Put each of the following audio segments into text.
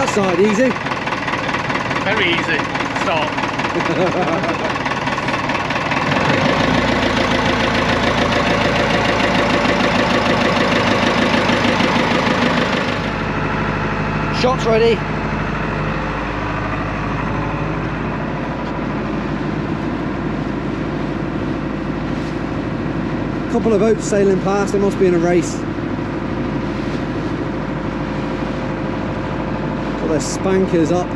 That started easy. Very easy. Start. Shots ready. Couple of boats sailing past, they must be in a race. Got their spankers up.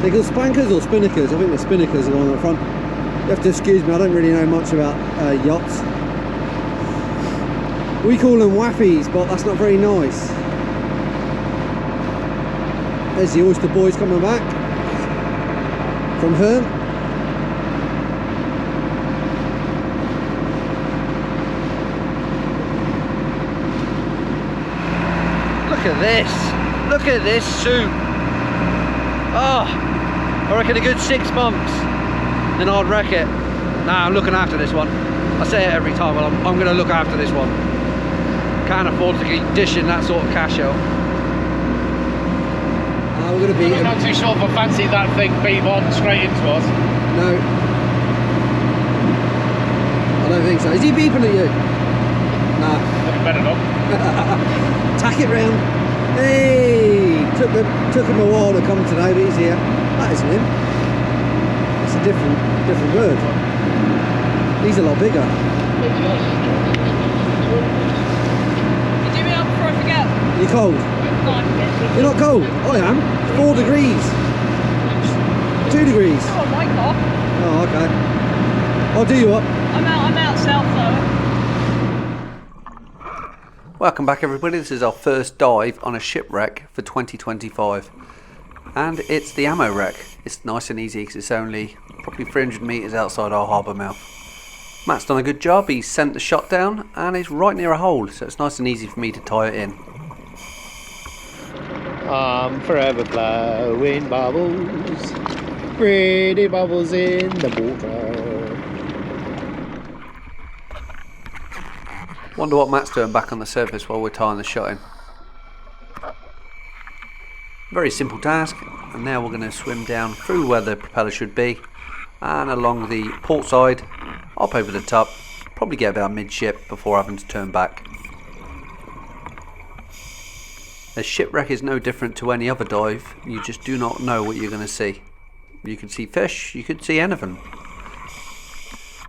They call spankers or spinnakers? I think the spinnakers are on the front. You have to excuse me, I don't really know much about yachts. We call them wappies, but that's not very nice. There's the oyster boys coming back from Herm. Look at this soup. Oh, I reckon a good 6 months, then I'd wreck it. Nah, I'm looking after this one. I say it every time, but I'm going to look after this one. Can't afford to keep dishing that sort of cash out. We're going to beat him. I'm not too sure if I fancy that thing beam on straight into us. No. I don't think so. Is he beeping at you? Nah. Looking better not. Tack it round. Hey! Took him a while to come today, but he's here. That isn't him. It's a different bird. He's a lot bigger. You do me up before I forget. You cold? You're not cold? I am. 4 degrees. 2 degrees. Oh, my God. Oh, okay. I'll do you up. I'm out south though. Welcome back everybody, this is our first dive on a shipwreck for 2025 and it's the ammo wreck. It's nice and easy because it's only probably 300 metres outside our harbour mouth. Matt's done a good job, he's sent the shot down and it's right near a hole, so it's nice and easy for me to tie it in. I'm forever blowing bubbles, pretty bubbles in the water. Wonder what Matt's doing back on the surface while we're tying the shot in. Very simple task, and now we're going to swim down through where the propeller should be and along the port side, up over the top, probably get about midship before having to turn back. A shipwreck is no different to any other dive, you just do not know what you're going to see. You could see fish, you could see anything.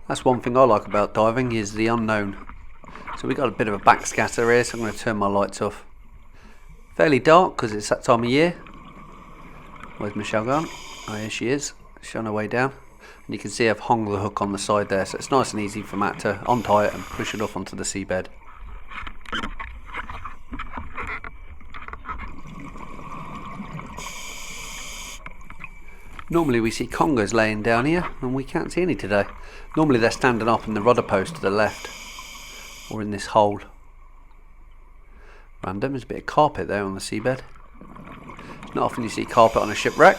That's one thing I like about diving, is the unknown. So we got a bit of a backscatter here, so I'm going to turn my lights off. Fairly dark because it's that time of year. Where's Michelle gone? Oh, here she is. She's on her way down. And you can see I've hung the hook on the side there, so it's nice and easy for Matt to untie it and push it off onto the seabed. Normally we see congers laying down here, and we can't see any today. Normally they're standing up in the rudder post to the left. Or in this hole. Random, there's a bit of carpet there on the seabed. It's not often you see carpet on a shipwreck.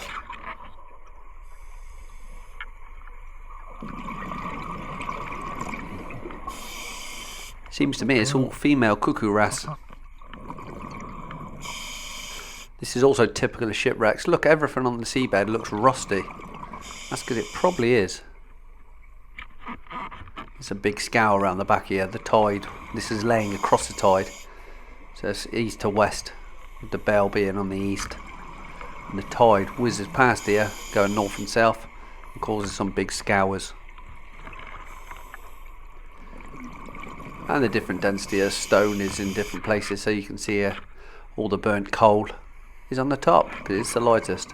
Seems to me it's all female cuckoo wrasse. This is also typical of shipwrecks. Look, everything on the seabed looks rusty. That's because it probably is. There's a big scow around the back here. The tide, this is laying across the tide, so it's east to west, with the bell being on the east, and the tide whizzes past here going north and south and causes some big scours. And the different density of stone is in different places, so you can see here all the burnt coal is on the top because it's the lightest.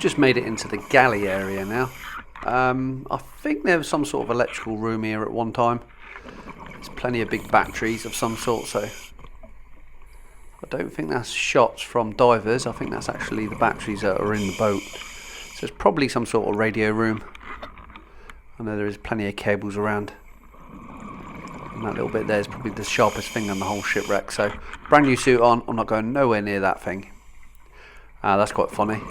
Just made it into the galley area now. I think there was some sort of electrical room here at one time. There's plenty of big batteries of some sort, so I don't think that's shots from divers. I think that's actually the batteries that are in the boat. So it's probably some sort of radio room. I know there is plenty of cables around. And that little bit there is probably the sharpest thing on the whole shipwreck. So brand new suit on, I'm not going nowhere near that thing. That's quite funny.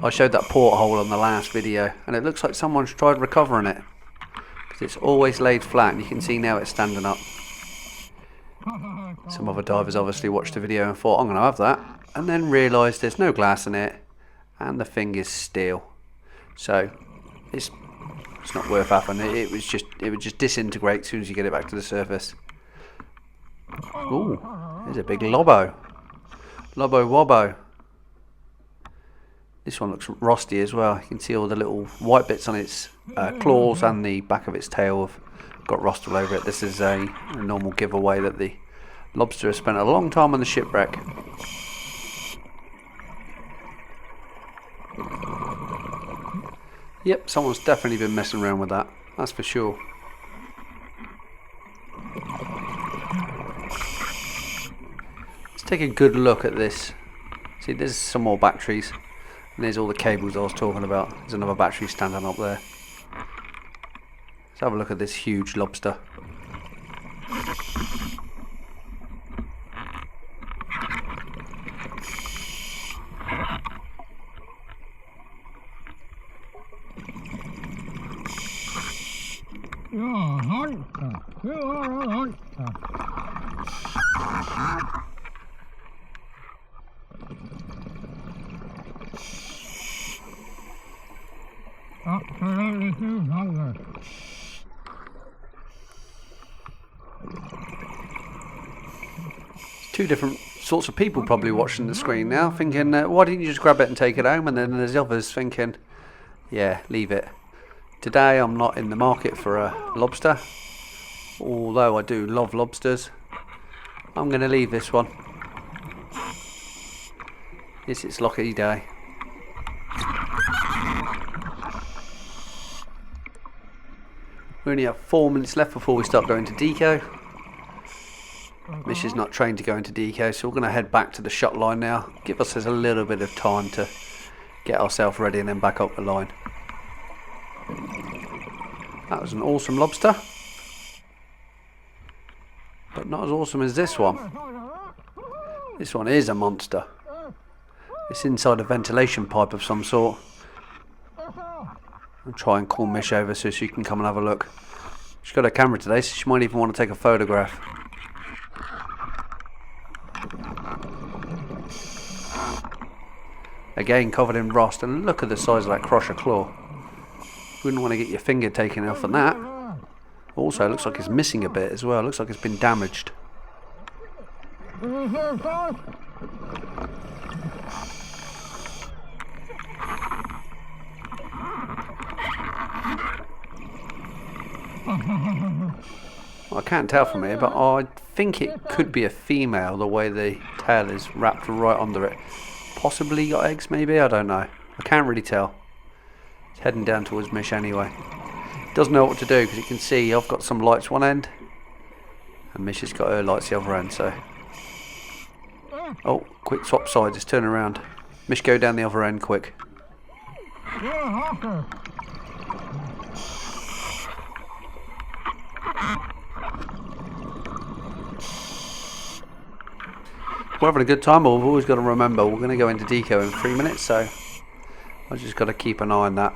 I showed that porthole on the last video, and it looks like someone's tried recovering it, because it's always laid flat, and you can see now it's standing up. Some other divers obviously watched the video and thought, I'm going to have that, and then realised there's no glass in it, and the thing is steel. So it's not worth having. It would just disintegrate as soon as you get it back to the surface. Ooh, there's a big lobo. Lobo wobbo. This one looks rusty as well. You can see all the little white bits on its claws and the back of its tail have got rust all over it. This is a normal giveaway that the lobster has spent a long time on the shipwreck. Yep, someone's definitely been messing around with that. That's for sure. Let's take a good look at this. See, there's some more batteries. And there's all the cables I was talking about. There's another battery standing up there. Let's have a look at this huge lobster. Two different sorts of people probably watching the screen now, thinking, why didn't you just grab it and take it home? And then there's others thinking, yeah, leave it. Today I'm not in the market for a lobster, although I do love lobsters. I'm going to leave this one. It's its lucky day. We only have 4 minutes left before we start going to deco. Mish is not trained to go into deco, so we're going to head back to the shut line now. Give us a little bit of time to get ourselves ready and then back up the line. That was an awesome lobster, but not as awesome as this one. This one is a monster. It's inside a ventilation pipe of some sort. I'll try and call Mish over so she can come and have a look. She's got a camera today, so she might even want to take a photograph. Again, covered in rust, and look at the size of that crusher claw. Wouldn't want to get your finger taken off on that. Also, it looks like it's missing a bit as well. Looks like it's been damaged. Well, I can't tell from here, but I think it could be a female, the way the tail is wrapped right under it. Possibly got eggs, maybe, I don't know. I can't really tell. It's heading down towards Mish anyway. It doesn't know what to do because you can see I've got some lights one end and Mish has got her lights the other end, so. Oh, quick swap sides, it's turning around. Mish, go down the other end quick. We're having a good time, but we've always got to remember we're going to go into deco in 3 minutes, so I've just got to keep an eye on that.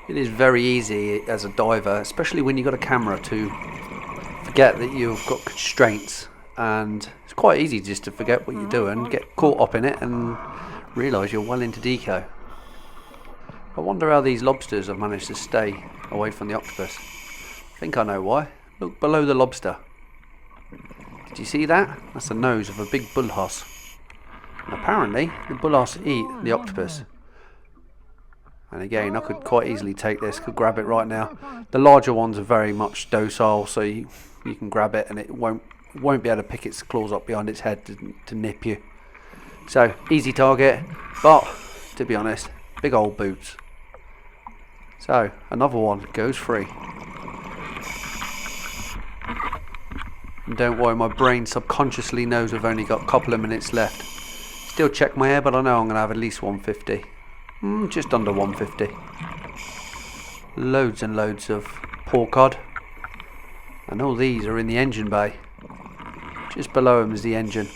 It is very easy as a diver, especially when you've got a camera, to forget that you've got constraints, and it's quite easy just to forget what you're doing, get caught up in it and realise you're well into deco. I wonder how these lobsters have managed to stay away from the octopus. I think I know why. Look below the lobster. Did you see that? That's the nose of a big bull huss. And apparently the bull huss eat the octopus. And again, I could quite easily take this, could grab it right now. The larger ones are very much docile, so you can grab it and it won't won't be able to pick its claws up behind its head to nip you. So easy target, but to be honest, big old boots. So another one goes free. And don't worry, my brain subconsciously knows we've only got a couple of minutes left. Still check my air, but I know I'm going to have at least 150. Just under 150. Loads and loads of pork cod. And all these are in the engine bay. Just below them is the engine.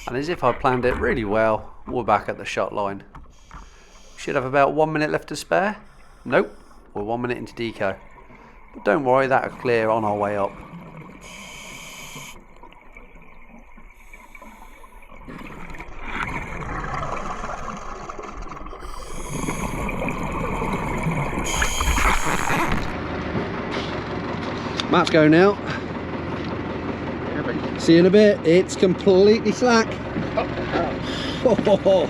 And as if I planned it really well, we're back at the shot line. Should have about 1 minute left to spare. Nope, we're 1 minute into deco. But don't worry, that'll clear on our way up. Matt's going now. See you in a bit. It's completely slack. Oh.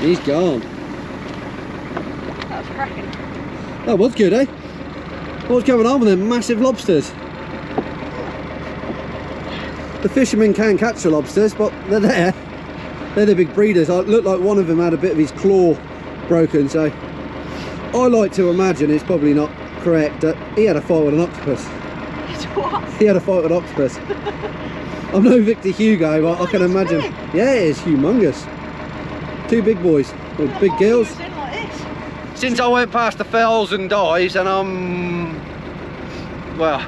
He's gone. That was cracking. That was good, eh? What's going on with them massive lobsters? The fishermen can catch the lobsters, but they're there. They're the big breeders. It looked like one of them had a bit of his claw broken, so I like to imagine it's probably not correct that he had a fight with an octopus. What? He had a fight with an octopus. I'm no Victor Hugo, but I can imagine. Big. Yeah, it is humongous. Two big boys, or big girls. Since I went past the fells and dives, and I'm, well,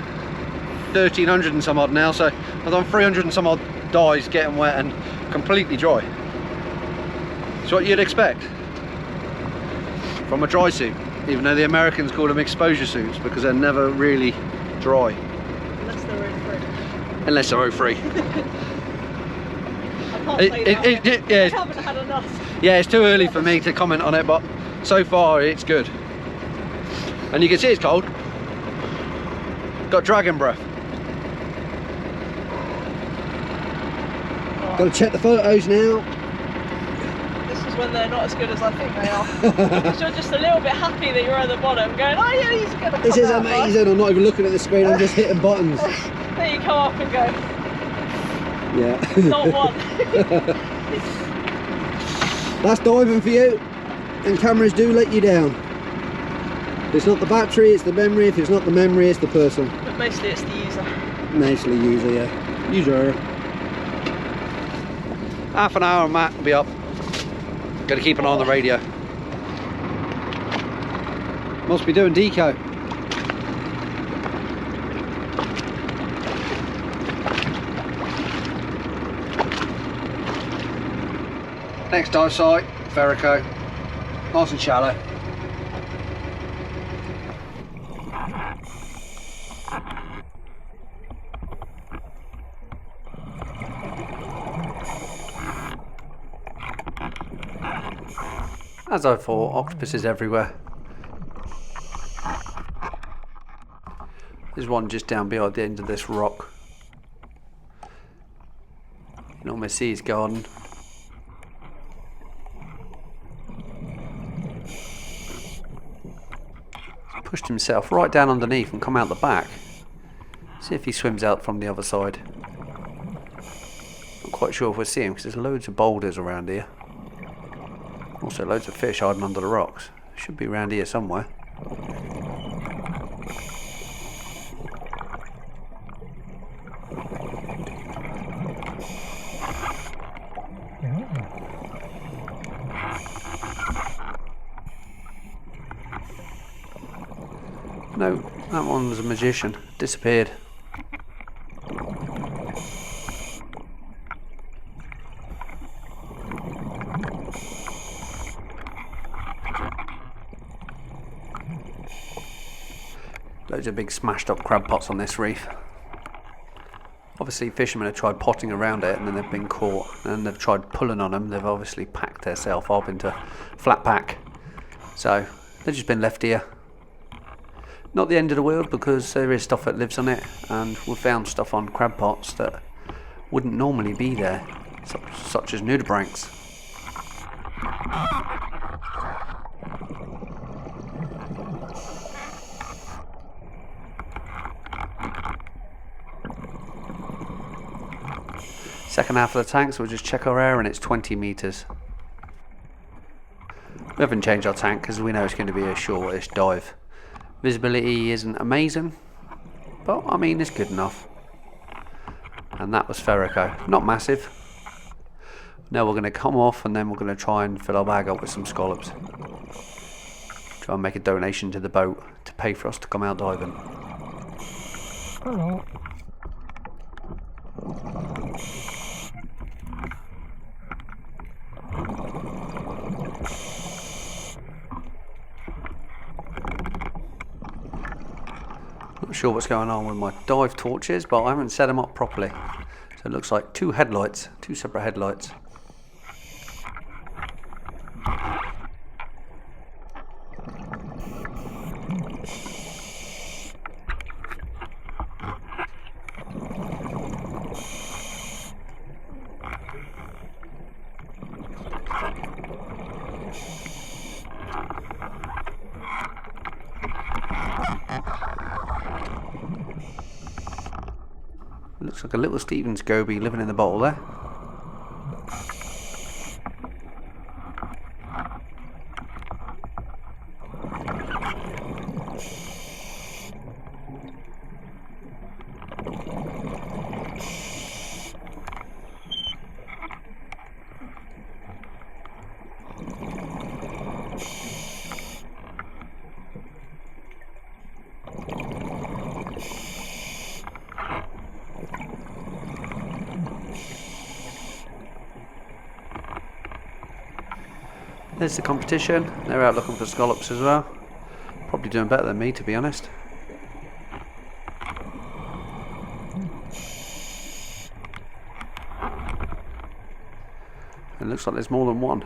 1,300 and some odd now, so I've done 300 and some odd dives getting wet and completely dry. It's what you'd expect from a dry suit, even though the Americans call them exposure suits because they're never really dry. Unless they're O3. I can't say that. Yeah, I haven't had enough. yeah, it's too early for me to comment on it, but so far it's good. And you can see it's cold. Got dragon breath. Got to check the photos now. This is when they're not as good as I think they are. Because you're just a little bit happy that you're at the bottom, going, oh yeah, he's going to come This is out, amazing. right? I'm not even looking at the screen, I'm just hitting buttons. Then you come up and go, Yeah. not one. That's diving for you, and cameras do let you down. If it's not the battery, it's the memory. If it's not the memory, it's the person. But mostly it's the user. Mostly user, yeah. User. Half an hour and Matt will be up. Got to keep an eye on the radio. Must be doing deco. Next dive site, Ferrico. Nice and shallow. As I thought, octopuses everywhere. There's one just down behind the end of this rock. You can almost see his garden. He's pushed himself right down underneath and come out the back. See if he swims out from the other side. Not quite sure if we'll see him because there's loads of boulders around here. Also loads of fish hiding under the rocks. Should be around here somewhere. No, that one's a magician. Disappeared. Loads of big smashed up crab pots on this reef. Obviously fishermen have tried potting around it and then they've been caught, and then they've tried pulling on them. They've obviously packed themselves up into flat pack. So they've just been left here. Not the end of the world because there is stuff that lives on it, and we've found stuff on crab pots that wouldn't normally be there, such as nudibranchs. Second half of the tank, so we'll just check our air, and it's 20 metres. We haven't changed our tank because we know it's going to be a shortish dive. Visibility isn't amazing, but I mean it's good enough. And that was Ferrico, not massive. Now we're going to come off and then we're going to try and fill our bag up with some scallops. Try and make a donation to the boat to pay for us to come out diving. Hello. Not sure what's going on with my dive torches, but I haven't set them up properly. So it looks like two headlights, two separate headlights. Looks like a little Stevens goby living in the bottle there. There's the competition. They're out looking for scallops as well. Probably doing better than me, to be honest. It looks like there's more than one.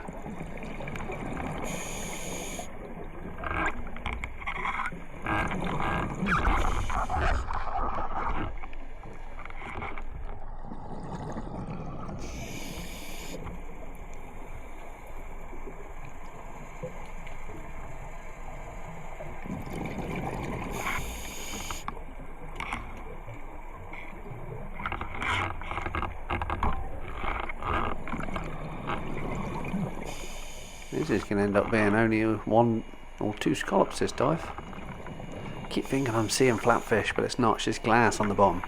This is going to end up being only one or two scallops this dive. I keep thinking I'm seeing flatfish, but it's not, it's just glass on the bottom.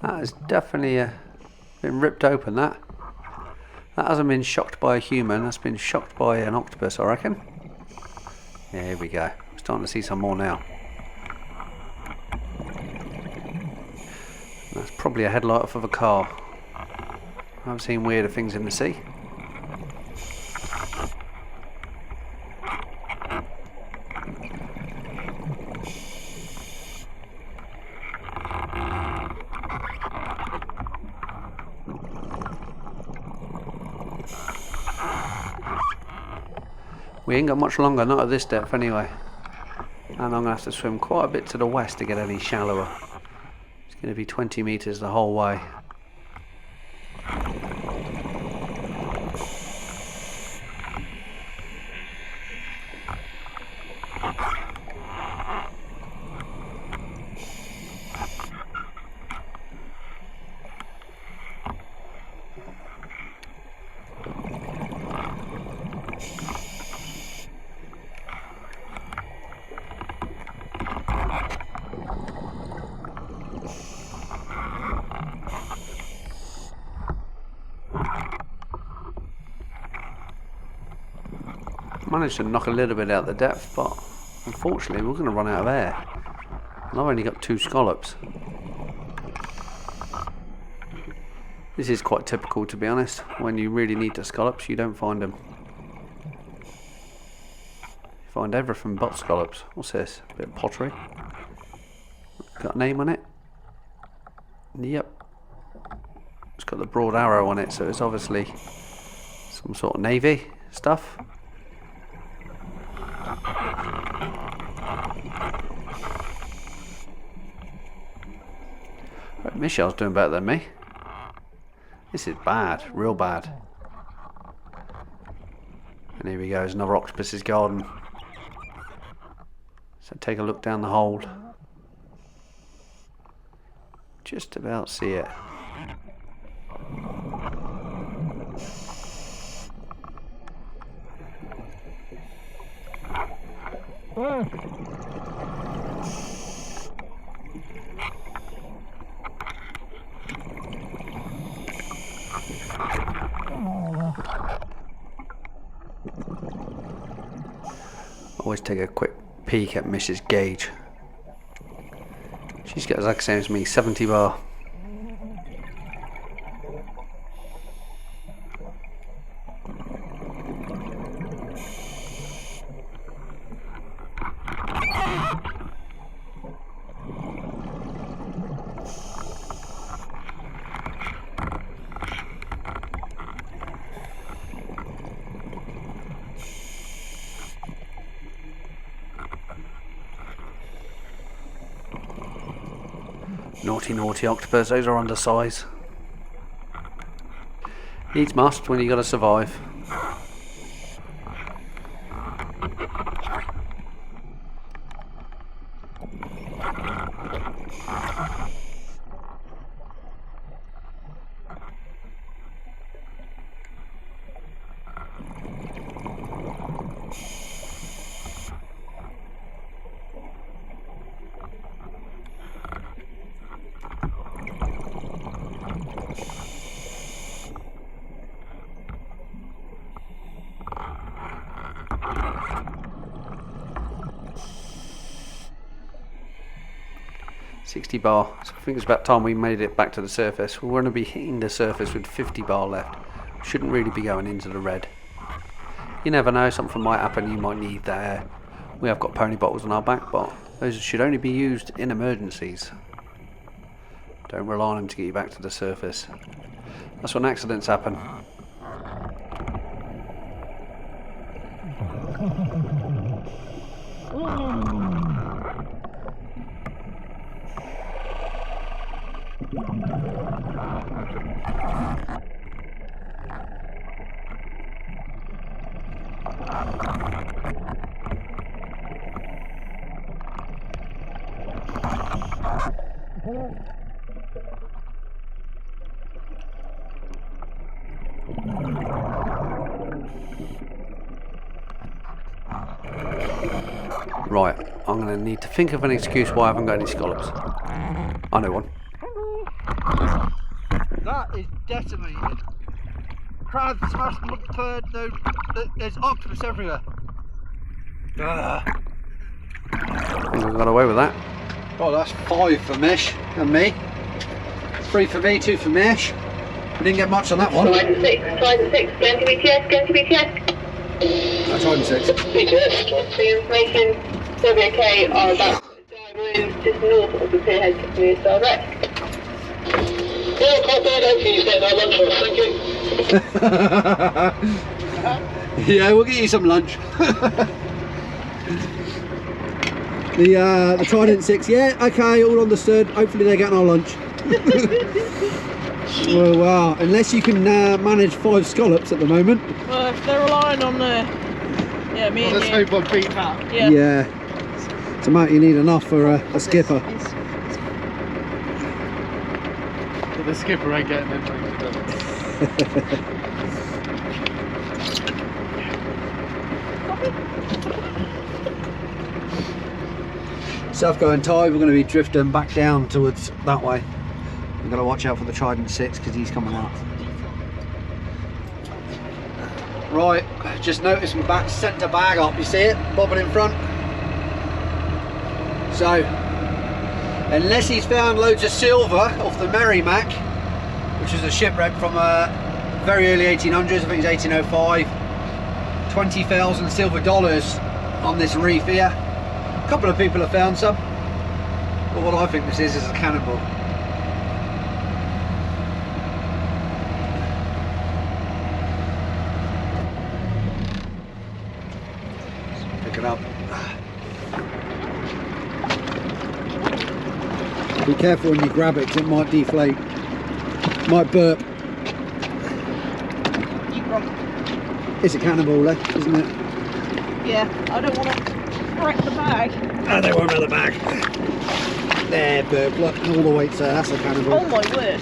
That has definitely been ripped open, that. That hasn't been shocked by a human, that's been shocked by an octopus, I reckon. Yeah, here we go. I'm starting to see some more now. That's Probably a headlight off of a car. I've seen weirder things in the sea. We ain't got much longer, not at this depth anyway. And I'm going to have to swim quite a bit to the west to get any shallower. It's going to be 20 metres the whole way. Managed to knock a little bit out the depth, but unfortunately we're going to run out of air. And I've only got 2 scallops. This is quite typical, to be honest. When you really need the scallops, you don't find them. You find everything but scallops. What's this? A bit of pottery. Got a name on it? Yep. It's got the broad arrow on it, so it's obviously some sort of navy stuff. Right, Michelle's doing better than me. This is bad, real bad. And here we go, there's another octopus's garden. So take a look down the hold. Just about see it. Always take a quick peek at Mrs. Gage. She's got the exact same as me, 70 bar. Naughty, naughty octopus, those are undersized. Needs must when you gotta survive. $60 bar, so I think it's about time we made it back to the surface. We're going to be hitting the surface with $50 bar left. Shouldn't really be going into the red. You never know, something might happen, you might need that. We have got pony bottles on our back, but those should only be used in emergencies. Don't rely on them to get you back to the surface. That's when accidents happen. Right, I'm going to need to think of an excuse why I haven't got any scallops. I know one. That is decimated. Crab smashed mudford, there's octopus everywhere. I think I got away with that. Oh, that's 5 for Mish and me. 3 for me, 2 for Mish. We didn't get much on that one. Trident 6, going to BTS, going to BTS. Trident 6. BTS. For your information, WK are about dive just north of the pierhead near Shipwreck. Yeah, quite bad. Hopefully you get our lunch for us, thank you. Yeah, we'll get you some lunch. The Trident 6, yeah, okay, all understood. Hopefully they're getting our lunch. Well, wow, unless you can manage 5 scallops at the moment. Well, if they're relying on me and Let's you. hope I beat that. Yeah. It's a matter you need enough for a skipper. But the skipper ain't getting in. Self-going tide, we're going to be drifting back down towards that way. We've got to watch out for the Trident 6 because he's coming out. Right, just noticed my back centre bag up, you see it? Bobbing in front. So, unless he's found loads of silver off the Merrimack, which is a shipwreck from very early 1800s, I think it's 1805, 20,000 silver dollars on this reef here. A couple of people have found some, but what I think this is a cannonball. Pick it up. Be careful when you grab it because it might deflate, might burp. It's a cannonball, isn't it? Yeah, I don't want to wreck the bag. Oh, they won't have the bag. There, burp, look, all the weights there, that's a cannonball. Oh my word.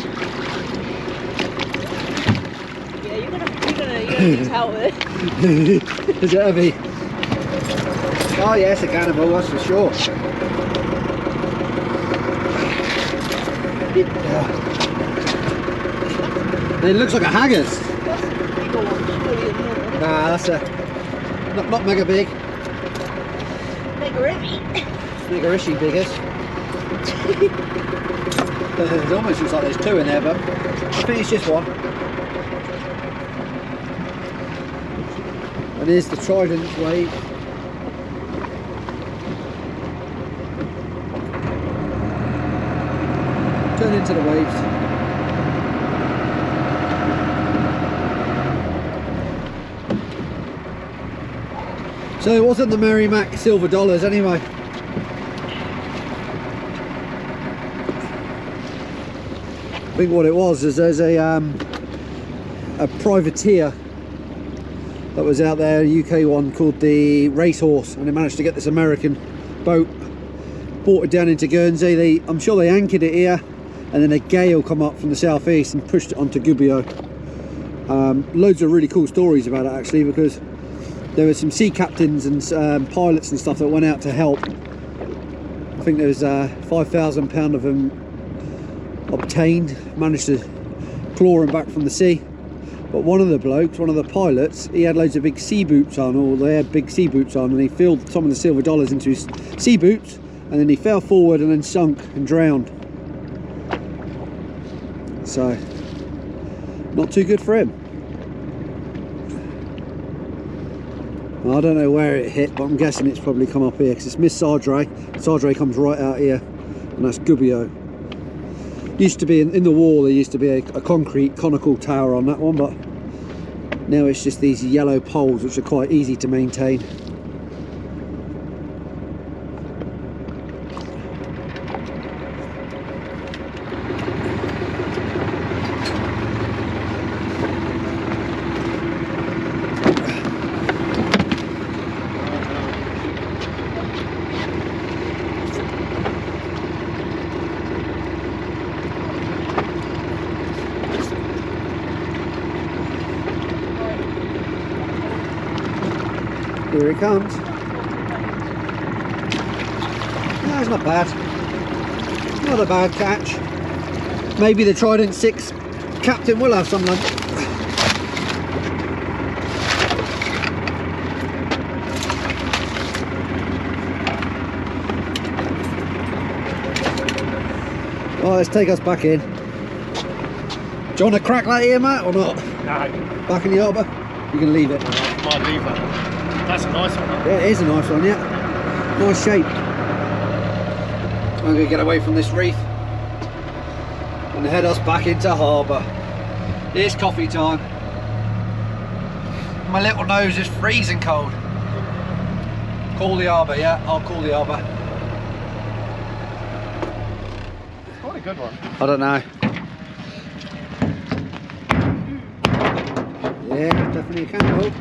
Yeah, you're gonna need help with it. Is it heavy? Oh yeah, it's a cannonball, that's for sure. Yeah. It looks like a haggis. That's a bigger one, surely than normal. Nah, that's a not mega big. Mega heavy. Mega ishy biggest. It almost looks like there's 2 in there, but I think it's just one. And here's the Trident wave. Turn into the waves. So it wasn't the Merrimack silver dollars anyway. I think what it was is there's a privateer that was out there, a UK one called the Racehorse, and they managed to get this American boat, brought it down into Guernsey. I'm sure they anchored it here, and then a gale come up from the southeast and pushed it onto Gubbio. Loads of really cool stories about it actually, because there were some sea captains and pilots and stuff that went out to help. I think there was £5,000 of them obtained, managed to claw them back from the sea. But one of the blokes, one of the pilots, he had loads of big sea boots on, or they had big sea boots on, and he filled some of the silver dollars into his sea boots, and then he fell forward and then sunk and drowned. So, not too good for him. I don't know where it hit, but I'm guessing it's probably come up here because it's Miss Sardre. Sardre comes right out here, and that's Gubbio. Used to be in the wall, there used to be a concrete conical tower on that one, but now it's just these yellow poles which are quite easy to maintain. Here he comes. No, it's not bad. Not a bad catch. Maybe the Trident 6 captain will have some lunch. Right, let's take us back in. Do you want to crack that here, Matt, or not? No. Back in the harbour? You can leave it. Might leave that. That's a nice one. Yeah, it is a nice one, yeah. Nice shape. I'm going to get away from this reef and head us back into harbour. It's coffee time. My little nose is freezing cold. Call the harbour, yeah, I'll call the harbour. It's quite a good one. I don't know. Yeah, definitely a cannonball.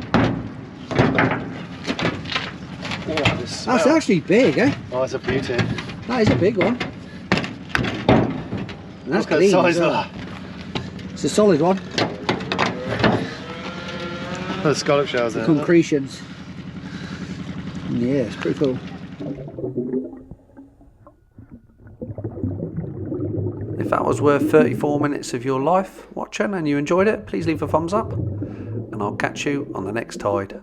Oh, this smell. That's actually big, eh? Oh, it's a beauty. That is a big one. And that's Look at the clean size as of well. that. It's a solid one. The scallop shells there. Concretions. Yeah, it's pretty cool. If that was worth 34 minutes of your life watching and you enjoyed it, please leave a thumbs up and I'll catch you on the next tide.